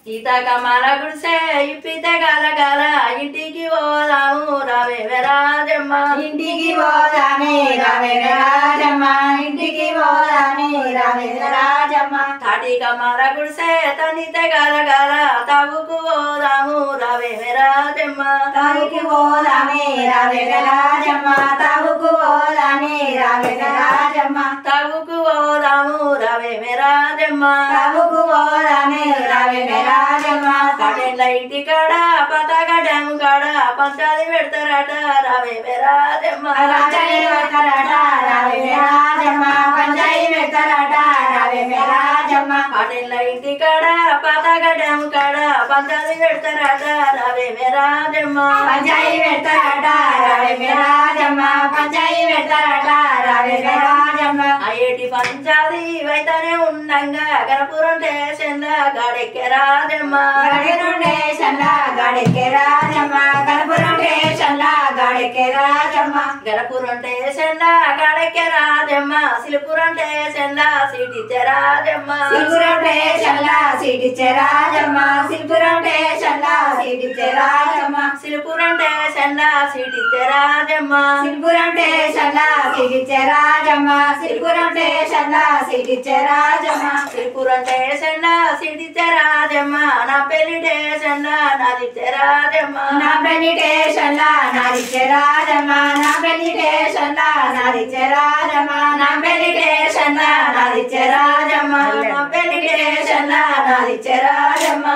సీతాకమల గుడిసే ఇప్పితే గల గల ఇంటికి పోదాము రవే రాజమ్మ ఇంటికి పోదామే రవే రాజమ్మ ఇంటికి పోదామే రవే రాజమ్మ తాటి కమల గుడిసే తనితే గల గల తవుకు పోదాము రవే రాజమ్మ తావుకి పోదామే రవే రాజమ్మ తావుకు పోదామే రవే రాజమ్మ తవుకు పోదాము రవే రాజమ్మ తావుకు పోదామే రవే రాజమ్మ పటేళ్ళ ఇంటి కాడ పతాక డ్యాము కాడ పంచాది పెడతారట రవే రాజమ్మ పంచాయి పెడతారట రవే రాజమ్మ పంచాయి పెడతారట రవే రాజమ్మ పటేళ్ళ ఇంటి కాడ పతాక డ్యాము కాడ పంచాది పెడతారట రవే రాజమ్మ పంచాయి పెడతారట రవే రాజమ్మ పంచాయి పెడతారట రవే రాజమ్మ అయ్యేటి పంచాది వైతనే ఉండంగా గణపురం స్టేషన్ల గాడెక్కే రాజమ్మ గడికే రాజమ్మ గణపురం స్టేషన్ల గడికే రాజమ్మ గణపురం స్టేషన్ల గాడెక్కే రాజమ్మ సిలిపురం స్టేషన్ల సీటిచ్చే రాజమ్మ సిల్పురం స్టేషన్ల సీటిచ్చే రాజమ్మ సిల్పురం స్టేషన్ల సీటిచ్చే రాజమ్మ సిలిపురం స్టేషన్ల సీటిచ్చే రాజమ్మ సిల్పురం స్టేషన్ల సీటిచ్చే రాజమ్మ సిల్పురం స్టేషన్ల సీటిచ్చే రాజమ్మ సిలిపురం స్టేషన్ల సీటిచ్చే రాజమ్మ నా పెళ్లి స్టేషన్ల నాదిచ్చే రాజమ్మ నా పెళ్లి స్టేషన్ల నాదిచ్చే రాజమ్మ నా పెళ్లి స్టేషన్ల నాదిచ్చే రాజమ్మ నా పెళ్లి స్టేషన్ల నాదిచ్చే రాజమ్మ నా పెళ్లి స్టేషన్ల నాదిచ్చే రాజమ్మ